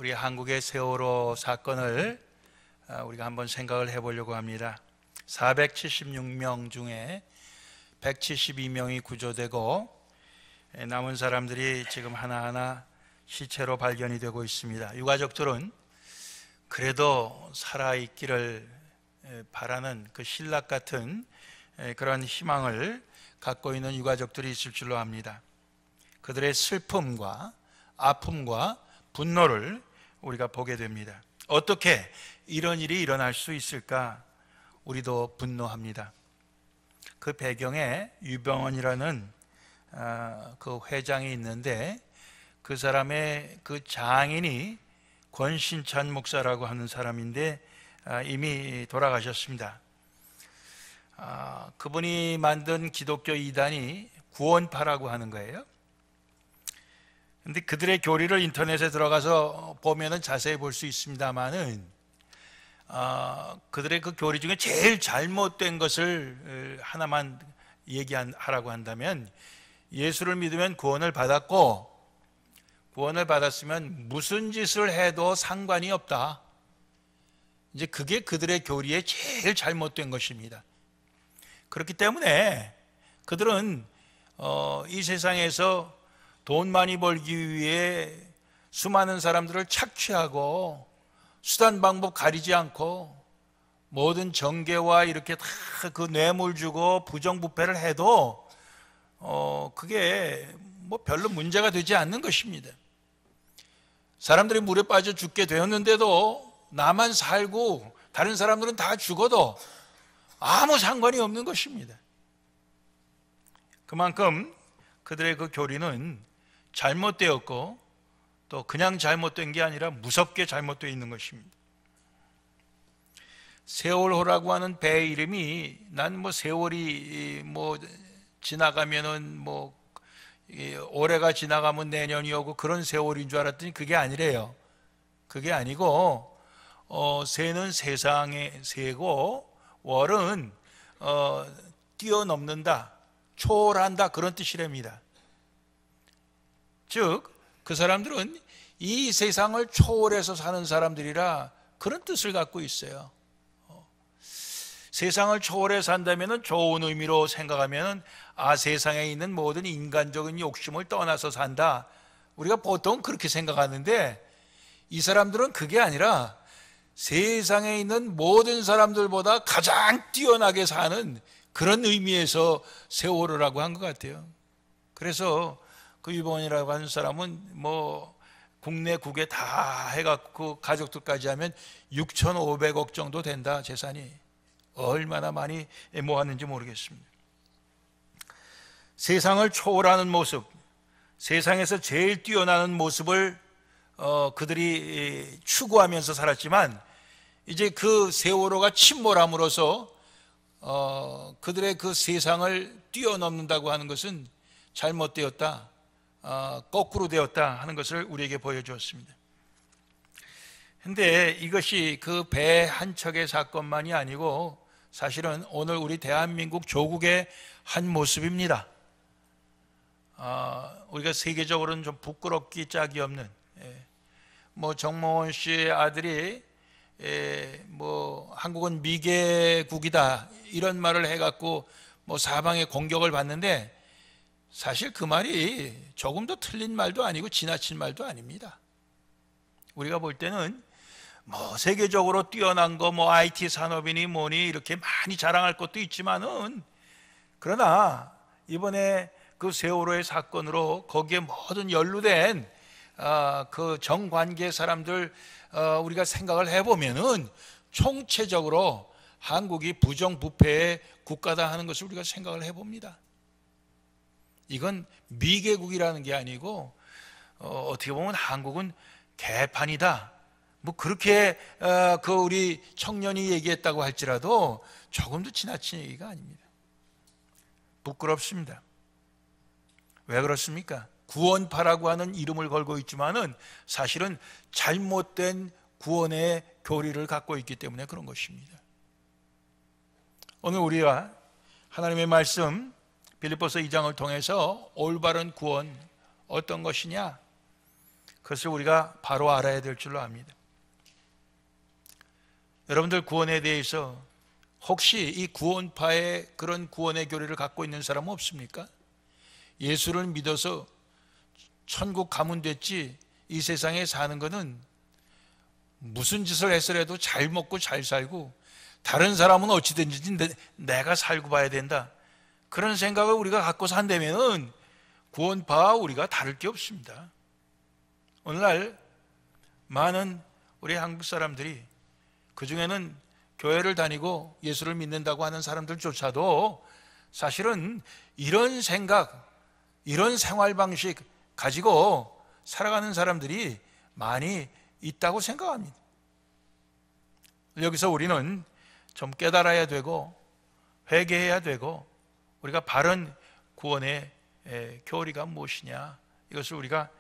우리 한국의 세월호 사건을 우리가 한번 생각을 해보려고 합니다. 476명 중에 172명이 구조되고 남은 사람들이 지금 하나하나 시체로 발견이 되고 있습니다. 유가족들은 그래도 살아있기를 바라는 그 신락 같은 그런 희망을 갖고 있는 유가족들이 있을 줄로 압니다. 그들의 슬픔과 아픔과 분노를 우리가 보게 됩니다. 어떻게 이런 일이 일어날 수 있을까? 우리도 분노합니다. 그 배경에 유병원이라는 그 회장이 있는데 그 사람의 그 장인이 권신찬 목사라고 하는 사람인데 이미 돌아가셨습니다. 그분이 만든 기독교 이단이 구원파라고 하는 거예요. 근데 그들의 교리를 인터넷에 들어가서 보면은 자세히 볼 수 있습니다만은 그들의 그 교리 중에 제일 잘못된 것을 하나만 얘기하라고 한다면 예수를 믿으면 구원을 받았고 구원을 받았으면 무슨 짓을 해도 상관이 없다. 이제 그게 그들의 교리의 제일 잘못된 것입니다. 그렇기 때문에 그들은 이 세상에서 돈 많이 벌기 위해 수많은 사람들을 착취하고 수단 방법 가리지 않고 모든 정계와 이렇게 다 그 뇌물 주고 부정부패를 해도 그게 뭐 별로 문제가 되지 않는 것입니다. 사람들이 물에 빠져 죽게 되었는데도 나만 살고 다른 사람들은 다 죽어도 아무 상관이 없는 것입니다. 그만큼 그들의 그 교리는 잘못되었고 또 그냥 잘못된 게 아니라 무섭게 잘못되어 있는 것입니다. 세월호라고 하는 배 이름이 난 뭐 세월이 뭐 지나가면은 뭐 올해가 지나가면 내년이 오고 그런 세월인 줄 알았더니 그게 아니래요. 그게 아니고 새는 세상의 새고 월은 뛰어넘는다, 초월한다 그런 뜻이랍니다. 즉 그 사람들은 이 세상을 초월해서 사는 사람들이라 그런 뜻을 갖고 있어요. 세상을 초월해 산다면 좋은 의미로 생각하면 세상에 있는 모든 인간적인 욕심을 떠나서 산다. 우리가 보통 그렇게 생각하는데 이 사람들은 그게 아니라 세상에 있는 모든 사람들보다 가장 뛰어나게 사는 그런 의미에서 세월호라고 한 것 같아요. 그래서 그 유병원이라고 하는 사람은 뭐 국내 국외 다 해갖고 가족들까지 하면 6,500억 정도 된다 재산이. 얼마나 많이 모았는지 모르겠습니다. 세상을 초월하는 모습, 세상에서 제일 뛰어나는 모습을 그들이 추구하면서 살았지만 이제 그 세월호가 침몰함으로써 그들의 그 세상을 뛰어넘는다고 하는 것은 잘못되었다, 거꾸로 되었다 하는 것을 우리에게 보여주었습니다. 근데 이것이 그 배 한 척의 사건만이 아니고 사실은 오늘 우리 대한민국 조국의 한 모습입니다. 우리가 세계적으로는 좀 부끄럽기 짝이 없는 뭐 정몽원 씨의 아들이 뭐 한국은 미개국이다 이런 말을 해갖고 뭐 사방에 공격을 받는데 사실 그 말이 조금도 틀린 말도 아니고 지나친 말도 아닙니다. 우리가 볼 때는 뭐 세계적으로 뛰어난 거 뭐 IT 산업이니 뭐니 이렇게 많이 자랑할 것도 있지만은 그러나 이번에 그 세월호의 사건으로 거기에 모든 연루된 그 정관계 사람들 우리가 생각을 해보면은 총체적으로 한국이 부정부패의 국가다 하는 것을 우리가 생각을 해봅니다. 이건 미개국이라는 게 아니고 어떻게 보면 한국은 개판이다. 뭐 그렇게 그 우리 청년이 얘기했다고 할지라도 조금도 지나친 얘기가 아닙니다. 부끄럽습니다. 왜 그렇습니까? 구원파라고 하는 이름을 걸고 있지만은 사실은 잘못된 구원의 교리를 갖고 있기 때문에 그런 것입니다. 오늘 우리가 하나님의 말씀 빌립보서 2장을 통해서 올바른 구원 어떤 것이냐? 그것을 우리가 바로 알아야 될 줄로 압니다. 여러분들 구원에 대해서 혹시 이 구원파의 그런 구원의 교리를 갖고 있는 사람은 없습니까? 예수를 믿어서 천국 가면 됐지 이 세상에 사는 것은 무슨 짓을 해서라도 잘 먹고 잘 살고 다른 사람은 어찌든지 내가 살고 봐야 된다, 그런 생각을 우리가 갖고 산다면 구원파와 우리가 다를 게 없습니다. 오늘날 많은 우리 한국 사람들이, 그중에는 교회를 다니고 예수를 믿는다고 하는 사람들조차도 사실은 이런 생각, 이런 생활 방식 가지고 살아가는 사람들이 많이 있다고 생각합니다. 여기서 우리는 좀 깨달아야 되고 회개해야 되고, 우리가 바른 구원의 교리가 무엇이냐, 이것을 우리가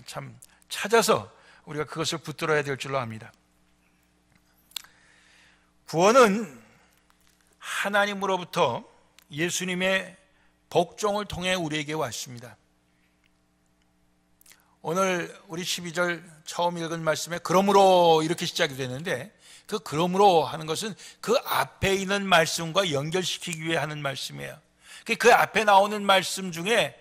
참 찾아서 우리가 그것을 붙들어야 될 줄로 압니다. 구원은 하나님으로부터 예수님의 복종을 통해 우리에게 왔습니다. 오늘 우리 12절 처음 읽은 말씀에 그러므로 이렇게 시작이 되는데, 그 그러므로 하는 것은 그 앞에 있는 말씀과 연결시키기 위해 하는 말씀이에요. 그 앞에 나오는 말씀 중에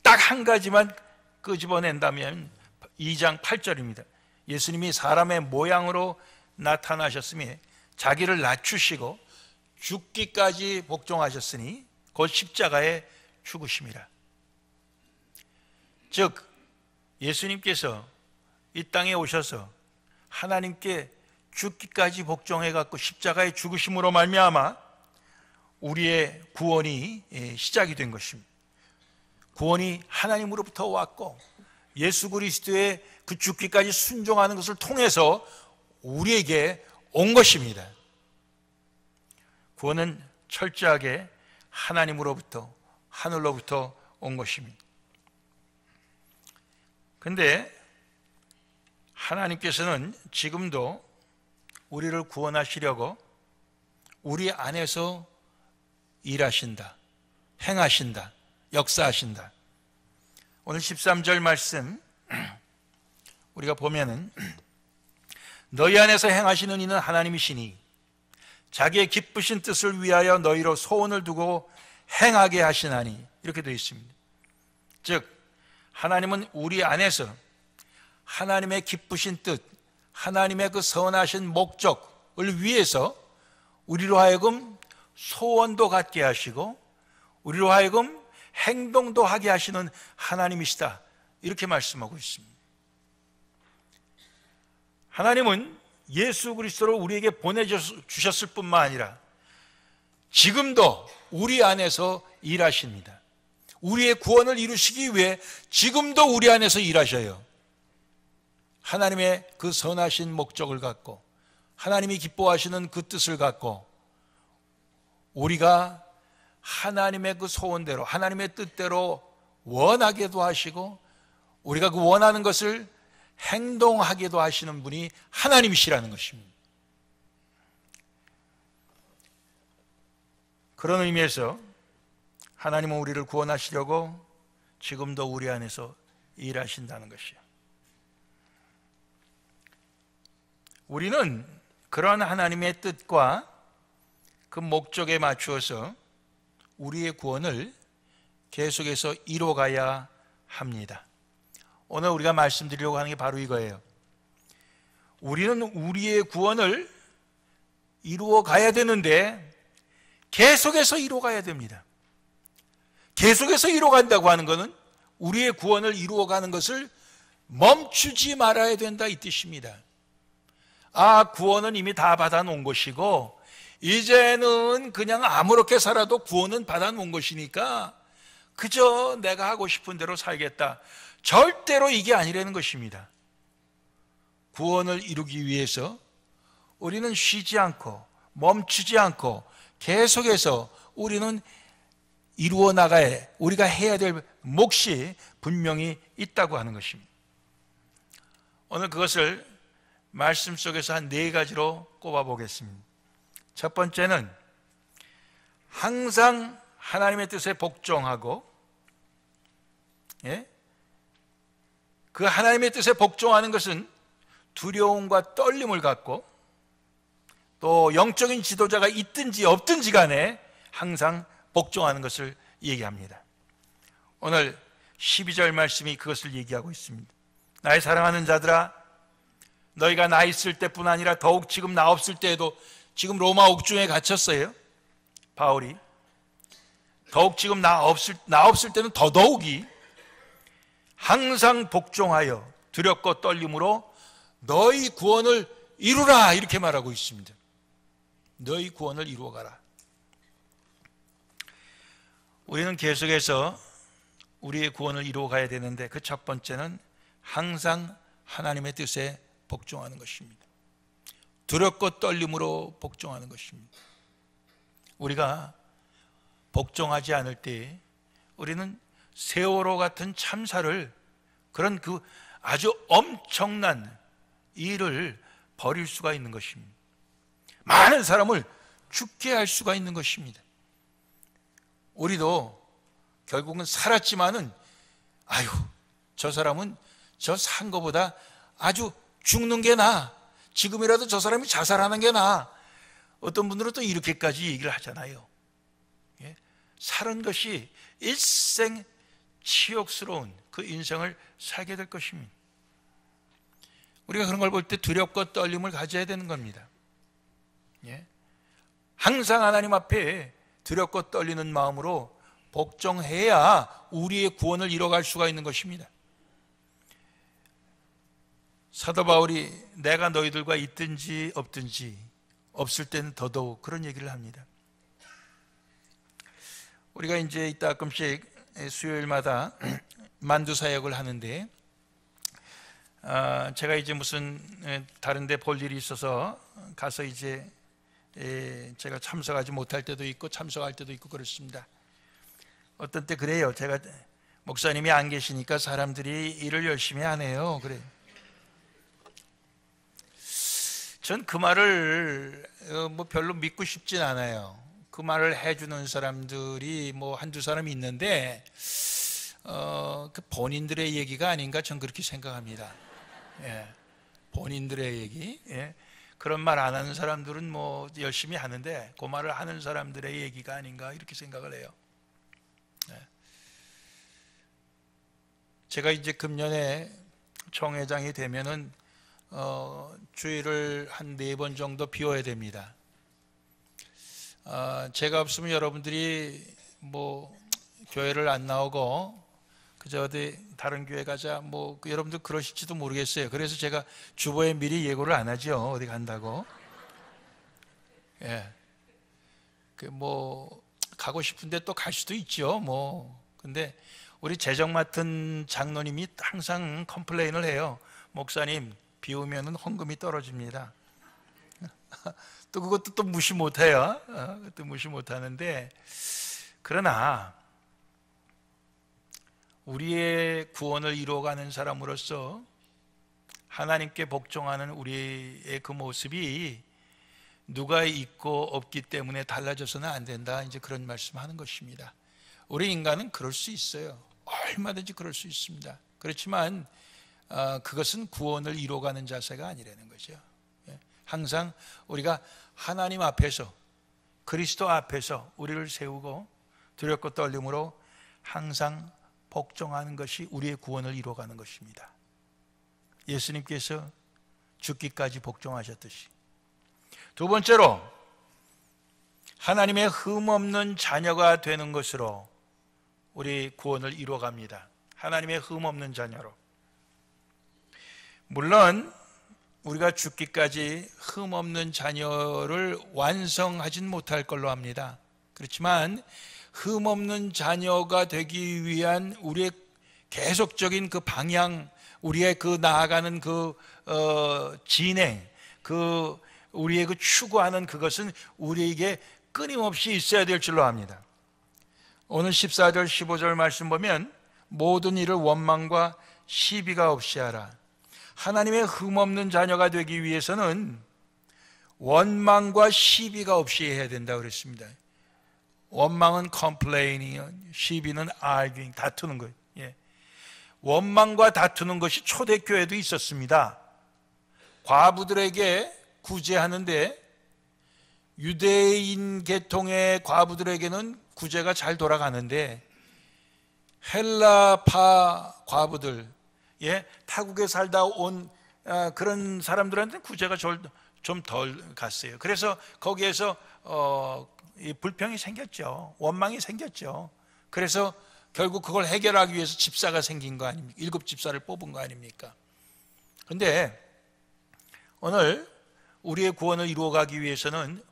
딱 한 가지만 끄집어낸다면 2장 8절입니다. 예수님이 사람의 모양으로 나타나셨으니 자기를 낮추시고 죽기까지 복종하셨으니 곧 십자가에 죽으심이라. 즉 예수님께서 이 땅에 오셔서 하나님께 죽기까지 복종해 갖고 십자가에 죽으심으로 말미암아 우리의 구원이 시작이 된 것입니다. 구원이 하나님으로부터 왔고 예수 그리스도의 그 죽기까지 순종하는 것을 통해서 우리에게 온 것입니다. 구원은 철저하게 하나님으로부터, 하늘로부터 온 것입니다. 그런데 하나님께서는 지금도 우리를 구원하시려고 우리 안에서 일하신다, 행하신다, 역사하신다. 오늘 13절 말씀 우리가 보면은 너희 안에서 행하시는 이는 하나님이시니 자기의 기쁘신 뜻을 위하여 너희로 소원을 두고 행하게 하시나니, 이렇게 되어 있습니다. 즉 하나님은 우리 안에서 하나님의 기쁘신 뜻, 하나님의 그 선하신 목적을 위해서 우리로 하여금 소원도 갖게 하시고 우리로 하여금 행동도 하게 하시는 하나님이시다, 이렇게 말씀하고 있습니다. 하나님은 예수 그리스도를 우리에게 보내주셨을 뿐만 아니라 지금도 우리 안에서 일하십니다. 우리의 구원을 이루시기 위해 지금도 우리 안에서 일하셔요. 하나님의 그 선하신 목적을 갖고 하나님이 기뻐하시는 그 뜻을 갖고 우리가 하나님의 그 소원대로, 하나님의 뜻대로 원하게도 하시고 우리가 그 원하는 것을 행동하게도 하시는 분이 하나님이시라는 것입니다. 그런 의미에서 하나님은 우리를 구원하시려고 지금도 우리 안에서 일하신다는 것이에요. 우리는 그러한 하나님의 뜻과 그 목적에 맞추어서 우리의 구원을 계속해서 이루어가야 합니다. 오늘 우리가 말씀드리려고 하는 게 바로 이거예요. 우리는 우리의 구원을 이루어가야 되는데 계속해서 이루어가야 됩니다. 계속해서 이루어간다고 하는 것은 우리의 구원을 이루어가는 것을 멈추지 말아야 된다, 이 뜻입니다. 구원은 이미 다 받아놓은 것이고 이제는 그냥 아무렇게 살아도 구원은 받아놓은 것이니까 그저 내가 하고 싶은 대로 살겠다, 절대로 이게 아니라는 것입니다. 구원을 이루기 위해서 우리는 쉬지 않고 멈추지 않고 계속해서 우리는 이루어 나가야, 우리가 해야 될 몫이 분명히 있다고 하는 것입니다. 오늘 그것을 말씀 속에서 한 4가지로 꼽아보겠습니다. 첫 번째는 항상 하나님의 뜻에 복종하고 그 하나님의 뜻에 복종하는 것은 두려움과 떨림을 갖고 또 영적인 지도자가 있든지 없든지 간에 항상 복종하는 것을 얘기합니다. 오늘 12절 말씀이 그것을 얘기하고 있습니다. 나의 사랑하는 자들아, 너희가 나 있을 때뿐 아니라 더욱 지금 나 없을 때에도, 지금 로마 옥중에 갇혔어요, 바울이. 더욱 지금 나 없을 때는 더더욱이 항상 복종하여 두렵고 떨림으로 너희 구원을 이루라, 이렇게 말하고 있습니다. 너희 구원을 이루어가라. 우리는 계속해서 우리의 구원을 이루어가야 되는데 그 첫 번째는 항상 하나님의 뜻에 복종하는 것입니다. 두렵고 떨림으로 복종하는 것입니다. 우리가 복종하지 않을 때 우리는 세월호 같은 참사를, 그런 그 아주 엄청난 일을 벌일 수가 있는 것입니다. 많은 사람을 죽게 할 수가 있는 것입니다. 우리도 결국은 살았지만은, 아유, 저 사람은 저 산 거보다 아주 죽는 게 나아, 지금이라도 저 사람이 자살하는 게 나아, 어떤 분들은 또 이렇게까지 얘기를 하잖아요. 예? 사는 것이 일생 치욕스러운 그 인생을 살게 될 것입니다. 우리가 그런 걸 볼 때 두렵고 떨림을 가져야 되는 겁니다. 예? 항상 하나님 앞에 두렵고 떨리는 마음으로 복종해야 우리의 구원을 이뤄갈 수가 있는 것입니다. 사도 바울이 내가 너희들과 있든지 없든지, 없을 때는 더더욱, 그런 얘기를 합니다. 우리가 이제 이따 가끔씩 수요일마다 만두 사역을 하는데, 제가 이제 무슨 다른 데 볼 일이 있어서 가서 이제 제가 참석하지 못할 때도 있고 참석할 때도 있고 그렇습니다. 어떤 때 그래요. 제가 목사님이 안 계시니까 사람들이 일을 열심히 하네요. 그래. 전 그 말을 뭐 별로 믿고 싶진 않아요. 그 말을 해주는 사람들이 뭐 한두 사람이 있는데 그 본인들의 얘기가 아닌가, 전 그렇게 생각합니다. 예, 본인들의 얘기. 예. 그런 말 안 하는 사람들은 뭐 열심히 하는데 그 말을 하는 사람들의 얘기가 아닌가, 이렇게 생각을 해요. 예. 제가 이제 금년에 총회장이 되면은 주일을 한 4번 정도 비워야 됩니다. 제가 없으면 여러분들이 뭐 교회를 안 나오고 그저 어디 다른 교회 가자, 뭐 여러분들 그러실지도 모르겠어요. 그래서 제가 주보에 미리 예고를 안 하죠, 어디 간다고. 예, 그 뭐 가고 싶은데 또 갈 수도 있죠. 뭐 근데 우리 재정 맡은 장로님이 항상 컴플레인을 해요. 목사님, 비 오면은 헌금이 떨어집니다. 또 그것도 또 무시 못해요. 그것도 무시 못하는데, 그러나 우리의 구원을 이루어가는 사람으로서 하나님께 복종하는 우리의 그 모습이 누가 있고 없기 때문에 달라져서는 안 된다, 이제 그런 말씀하는 것입니다. 우리 인간은 그럴 수 있어요. 얼마든지 그럴 수 있습니다. 그렇지만 그것은 구원을 이루어가는 자세가 아니라는 거죠. 항상 우리가 하나님 앞에서, 그리스도 앞에서 우리를 세우고 두렵고 떨림으로 항상 복종하는 것이 우리의 구원을 이루어가는 것입니다. 예수님께서 죽기까지 복종하셨듯이. 두 번째로, 하나님의 흠없는 자녀가 되는 것으로 우리 구원을 이루어갑니다. 하나님의 흠없는 자녀로. 물론 우리가 죽기까지 흠없는 자녀를 완성하진 못할 걸로 합니다. 그렇지만 흠없는 자녀가 되기 위한 우리의 계속적인 그 방향, 우리의 그 나아가는 그 진행, 그 우리의 그 추구하는 그것은 우리에게 끊임없이 있어야 될 줄로 압니다. 오늘 14절 15절 말씀 보면 모든 일을 원망과 시비가 없이 하라. 하나님의 흠없는 자녀가 되기 위해서는 원망과 시비가 없이 해야 된다고 그랬습니다. 원망은 complaining, 시비는 arguing, 다투는 거예요. 예. 원망과 다투는 것이 초대교회도 있었습니다. 과부들에게 구제하는데 유대인 계통의 과부들에게는 구제가 잘 돌아가는데 헬라파 과부들, 타국에 살다 온 그런 사람들한테는 구제가 좀 덜 갔어요. 그래서 거기에서 이 불평이 생겼죠. 원망이 생겼죠. 그래서 결국 그걸 해결하기 위해서 집사가 생긴 거 아닙니까? 7 집사를 뽑은 거 아닙니까? 그런데 오늘 우리의 구원을 이루어가기 위해서는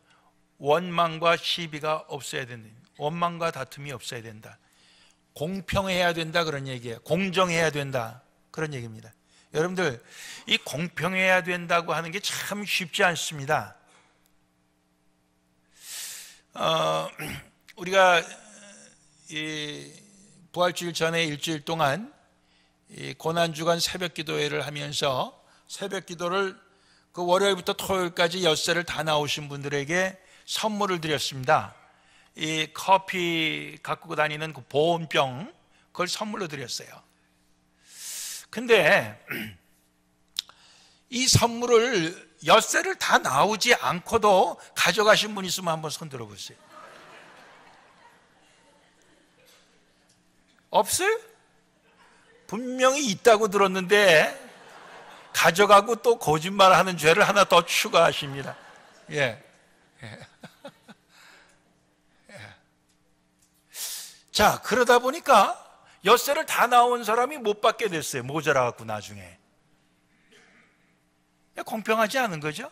원망과 시비가 없어야 된다. 원망과 다툼이 없어야 된다. 공평해야 된다, 그런 얘기예요. 공정해야 된다, 그런 얘기입니다. 여러분들, 이 공평해야 된다고 하는 게 참 쉽지 않습니다. 우리가 이 부활주일 전에 일주일 동안 이 고난주간 새벽기도회를 하면서 새벽기도를 그 월요일부터 토요일까지 엿새를 다 나오신 분들에게 선물을 드렸습니다. 이 커피 갖고 다니는 그 보온병, 그걸 선물로 드렸어요. 근데 이 선물을 엿새를 다 나오지 않고도 가져가신 분 있으면 한번 손 들어보세요. 없어요? 분명히 있다고 들었는데 가져가고 또 거짓말하는 죄를 하나 더 추가하십니다. 예. 자, 그러다 보니까 엿새를 다 나온 사람이 못 받게 됐어요. 모자라갖고 나중에. 공평하지 않은 거죠?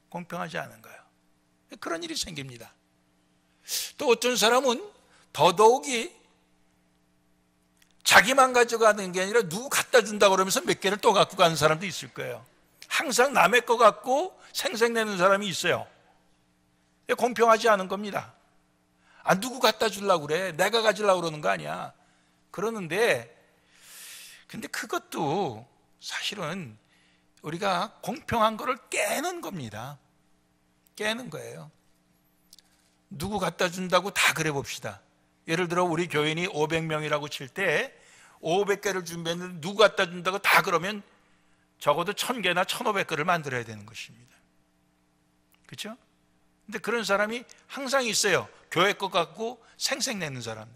공평하지 않은 거예요. 그런 일이 생깁니다. 또 어떤 사람은 더더욱이 자기만 가져가는 게 아니라 누구 갖다 준다고 그러면서 몇 개를 또 갖고 가는 사람도 있을 거예요. 항상 남의 거 갖고 생색내는 사람이 있어요. 공평하지 않은 겁니다. 누구 갖다 주려고 그래? 내가 가지려고 그러는 거 아니야. 그러는데 근데 그것도 사실은 우리가 공평한 거를 깨는 겁니다. 깨는 거예요. 누구 갖다 준다고 다 그래 봅시다. 예를 들어 우리 교인이 500명이라고 칠 때 500개를 준비했는데 누구 갖다 준다고 다 그러면 적어도 1000개나 1500개를 만들어야 되는 것입니다. 그렇죠? 근데 그런 사람이 항상 있어요. 교회 것 갖고 생색내는 사람,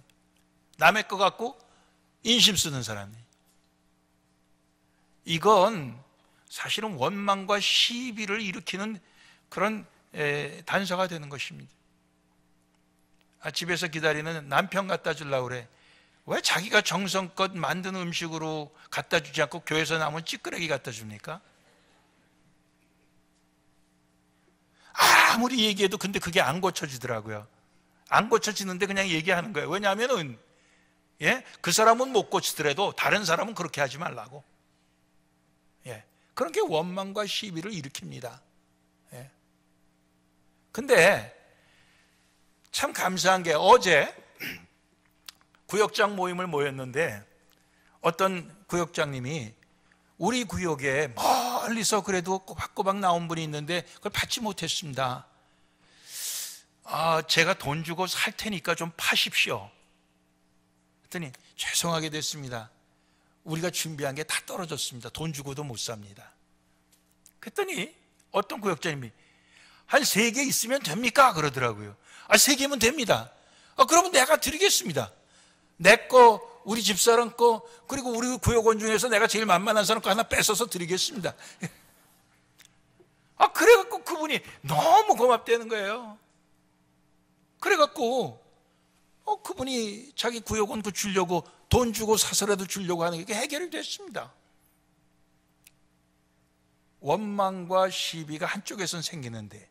남의 것 갖고 인심 쓰는 사람. 이건 사실은 원망과 시비를 일으키는 그런 단서가 되는 것입니다. 집에서 기다리는 남편 갖다 주려고 그래. 왜 자기가 정성껏 만든 음식으로 갖다 주지 않고 교회에서 남은 찌끄레기 갖다 줍니까? 아무리 얘기해도 근데 그게 안 고쳐지더라고요. 안 고쳐지는데 그냥 얘기하는 거예요. 왜냐하면은 그 사람은 못 고치더라도 다른 사람은 그렇게 하지 말라고. 그런 게 원망과 시비를 일으킵니다. 근데 참 감사한 게 어제 구역장 모임을 모였는데 어떤 구역장님이 우리 구역에 멀리서 그래도 꼬박꼬박 나온 분이 있는데 그걸 받지 못했습니다. 제가 돈 주고 살 테니까 좀 파십시오. 그랬더니 죄송하게 됐습니다. 우리가 준비한 게 다 떨어졌습니다. 돈 주고도 못 삽니다. 그랬더니 어떤 구역장님이 한 3개 있으면 됩니까? 그러더라고요. 3개면 됩니다. 그러면 내가 드리겠습니다. 내 거, 우리 집사람 거, 그리고 우리 구역원 중에서 내가 제일 만만한 사람 거 하나 뺏어서 드리겠습니다. 그래갖고 그분이 너무 고맙다는 거예요. 그래갖고 그분이 자기 구역원 그 주려고 돈 주고 사서라도 주려고 하는 게 해결이 됐습니다. 원망과 시비가 한쪽에선 생기는데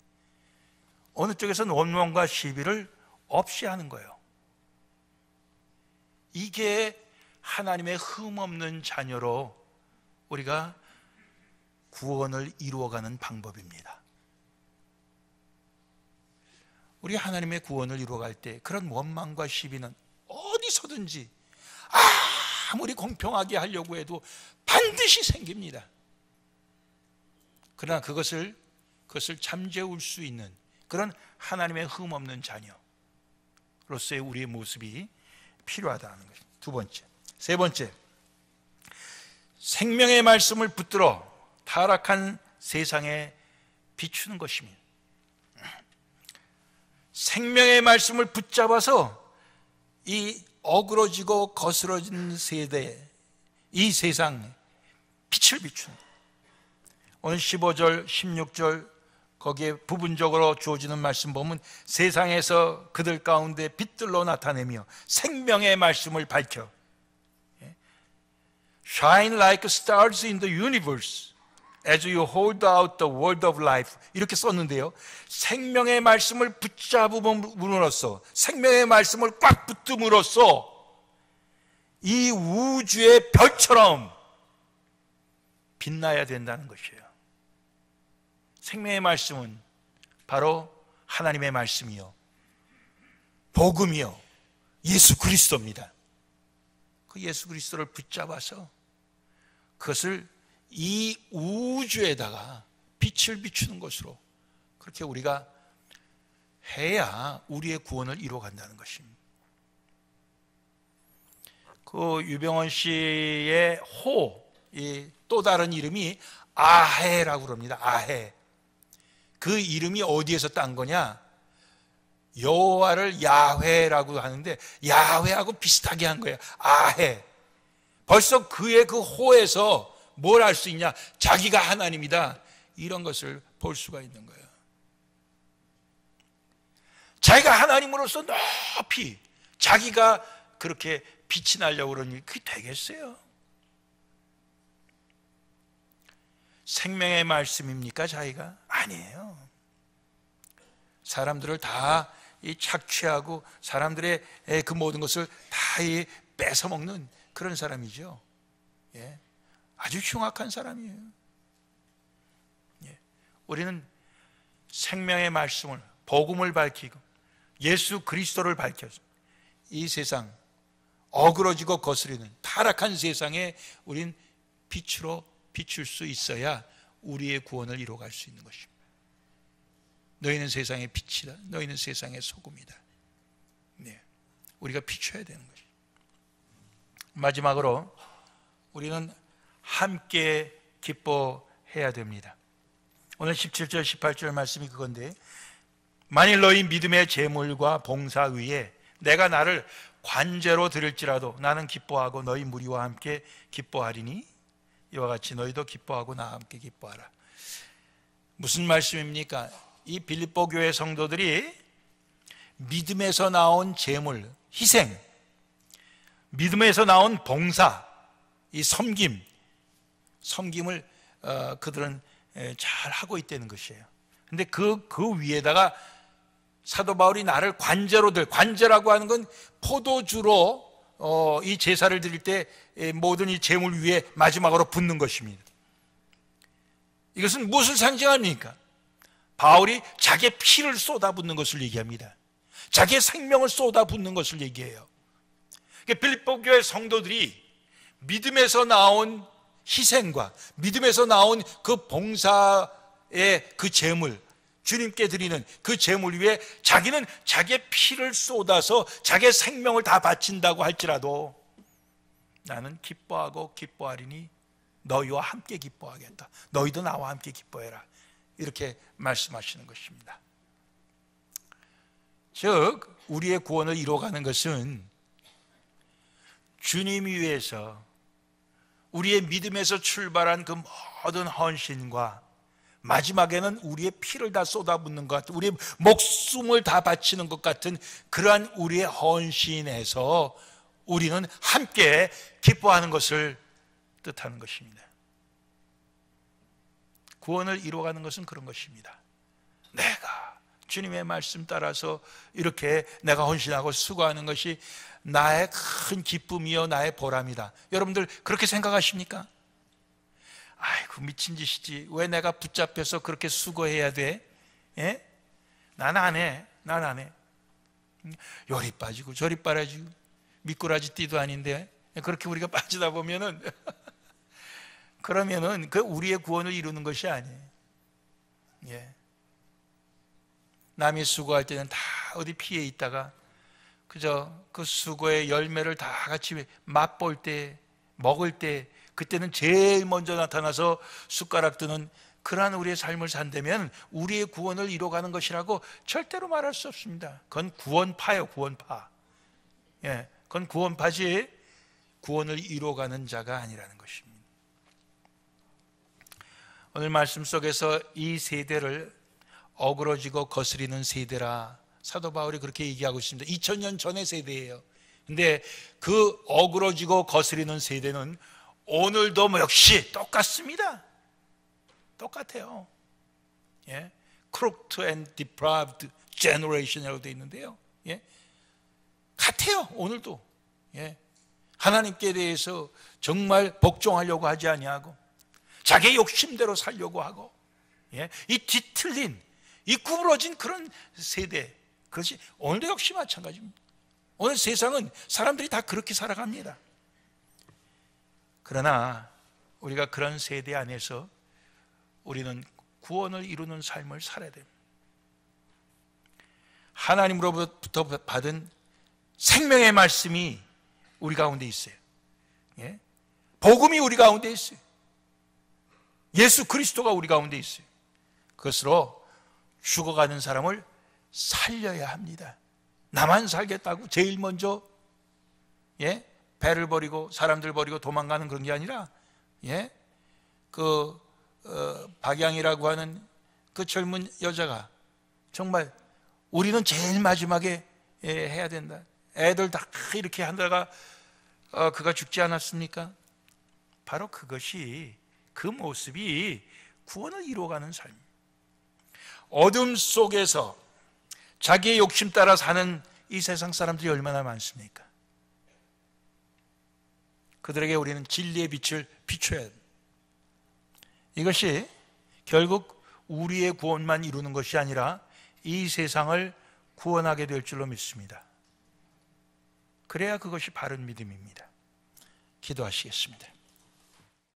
어느 쪽에서는 원망과 시비를 없이 하는 거예요. 이게 하나님의 흠없는 자녀로 우리가 구원을 이루어가는 방법입니다. 우리 하나님의 구원을 이루어갈 때 그런 원망과 시비는 어디서든지 아무리 공평하게 하려고 해도 반드시 생깁니다. 그러나 그것을 잠재울 수 있는 그런 하나님의 흠없는 자녀로서의 우리의 모습이 필요하다는 것입니다. 두 번째. 세 번째, 생명의 말씀을 붙들어 타락한 세상에 비추는 것입니다. 생명의 말씀을 붙잡아서 이 어그러지고 거스러진 세대, 이 세상에 빛을 비추는 거예요. 오늘 15절, 16절 거기에 부분적으로 주어지는 말씀 보면 세상에서 그들 가운데 빛들로 나타내며 생명의 말씀을 밝혀 Shine like stars in the universe as you hold out the word of life 이렇게 썼는데요, 생명의 말씀을 붙잡음으로써, 생명의 말씀을 꽉 붙듦으로써 이 우주의 별처럼 빛나야 된다는 것이에요. 생명의 말씀은 바로 하나님의 말씀이요, 복음이요, 예수 그리스도입니다. 그 예수 그리스도를 붙잡아서 그것을 이 우주에다가 빛을 비추는 것으로 그렇게 우리가 해야 우리의 구원을 이루어간다는 것입니다. 그 유병원 씨의 또 다른 이름이 아해라고 그럽니다. 아해. 그 이름이 어디에서 딴 거냐? 여호와를 야훼라고 하는데 야훼하고 비슷하게 한 거예요. 아해. 벌써 그의 그 호에서 뭘 알 수 있냐? 자기가 하나님이다. 이런 것을 볼 수가 있는 거예요. 자기가 하나님으로서 높이 자기가 그렇게 빛이 나려고 그러니 그게 되겠어요? 생명의 말씀입니까 자기가? 아니에요. 사람들을 다 착취하고 사람들의 그 모든 것을 다 뺏어먹는 그런 사람이죠. 예. 아주 흉악한 사람이에요. 예. 우리는 생명의 말씀을, 복음을 밝히고 예수 그리스도를 밝혀서 이 세상 어그러지고 거스리는 타락한 세상에 우린 빛으로 비출 수 있어야 우리의 구원을 이루어갈 수 있는 것입니다. 너희는 세상의 빛이다. 너희는 세상의 소금이다. 네. 우리가 비춰야 되는 것이죠. 마지막으로 우리는 함께 기뻐해야 됩니다. 오늘 17절 18절 말씀이 그건데, 만일 너희 믿음의 제물과 봉사 위에 내가 나를 관제로 드릴지라도 나는 기뻐하고 너희 무리와 함께 기뻐하리니 이와 같이 너희도 기뻐하고 나와 함께 기뻐하라. 무슨 말씀입니까? 이 빌립보 교회 성도들이 믿음에서 나온 제물, 희생, 믿음에서 나온 봉사, 이 섬김을 그들은 잘 하고 있다는 것이에요. 근데 그 위에다가 사도 바울이 나를 관제라고 하는 건 포도주로 이 제사를 드릴 때 모든 이 제물 위에 마지막으로 붓는 것입니다. 이것은 무엇을 상징합니까? 바울이 자기의 피를 쏟아붓는 것을 얘기합니다. 자기의 생명을 쏟아붓는 것을 얘기해요. 빌립보 교회 성도들이 믿음에서 나온 희생과 믿음에서 나온 그 봉사의 그 제물, 주님께 드리는 그 제물 위에 자기는 자기의 피를 쏟아서 자기의 생명을 다 바친다고 할지라도 나는 기뻐하고 기뻐하리니 너희와 함께 기뻐하겠다. 너희도 나와 함께 기뻐해라. 이렇게 말씀하시는 것입니다. 즉 우리의 구원을 이루어가는 것은 주님 위해서 우리의 믿음에서 출발한 그 모든 헌신과 마지막에는 우리의 피를 다 쏟아붓는 것 같은, 우리의 목숨을 다 바치는 것 같은 그러한 우리의 헌신에서 우리는 함께 기뻐하는 것을 뜻하는 것입니다. 구원을 이루어가는 것은 그런 것입니다. 내가 주님의 말씀 따라서 이렇게 내가 헌신하고 수고하는 것이 나의 큰 기쁨이요 나의 보람이다. 여러분들 그렇게 생각하십니까? 아이고 미친 짓이지. 왜 내가 붙잡혀서 그렇게 수고해야 돼? 예? 난 안 해. 난 안 해. 요리 빠지고 저리 빠지고 미꾸라지 띠도 아닌데 그렇게 우리가 빠지다 보면은 그러면은 그 우리의 구원을 이루는 것이 아니에요. 예. 남이 수고할 때는 다 어디 피해 있다가 그저 그 수고의 열매를 다 같이 맛볼 때, 먹을 때 그때는 제일 먼저 나타나서 숟가락 드는 그러한 우리의 삶을 산다면 우리의 구원을 이뤄가는 것이라고 절대로 말할 수 없습니다. 그건 구원파예요, 구원파. 예, 그건 구원파지 구원을 이뤄가는 자가 아니라는 것입니다. 오늘 말씀 속에서 이 세대를 어그러지고 거스리는 세대라 사도 바울이 그렇게 얘기하고 있습니다. 2000년 전의 세대예요. 근데 그 어그러지고 거스리는 세대는 오늘도 역시 똑같습니다. 똑같아요. 예? Crooked and depraved generation이라고 되어 있는데요. 예? 같아요. 오늘도. 예? 하나님께 대해서 정말 복종하려고 하지 아니하고 자기의 욕심대로 살려고 하고, 예? 이 뒤틀린, 이 구부러진 그런 세대, 그것이 오늘도 역시 마찬가지입니다. 오늘 세상은 사람들이 다 그렇게 살아갑니다. 그러나 우리가 그런 세대 안에서 우리는 구원을 이루는 삶을 살아야 됩니다. 하나님으로부터 받은 생명의 말씀이 우리 가운데 있어요. 예? 복음이 우리 가운데 있어요. 예수 그리스도가 우리 가운데 있어요. 그것으로 죽어가는 사람을 살려야 합니다. 나만 살겠다고 제일 먼저, 예? 배를 버리고 사람들 버리고 도망가는 그런 게 아니라, 예? 박양이라고 하는 그 젊은 여자가 정말 우리는 제일 마지막에 해야 된다. 애들 다 이렇게 하다가 그가 죽지 않았습니까? 바로 그것이, 그 모습이 구원을 이루어가는 삶입니다. 어둠 속에서 자기의 욕심 따라 사는 이 세상 사람들이 얼마나 많습니까? 그들에게 우리는 진리의 빛을 비춰야 합니다. 이것이 결국 우리의 구원만 이루는 것이 아니라 이 세상을 구원하게 될 줄로 믿습니다. 그래야 그것이 바른 믿음입니다. 기도하시겠습니다.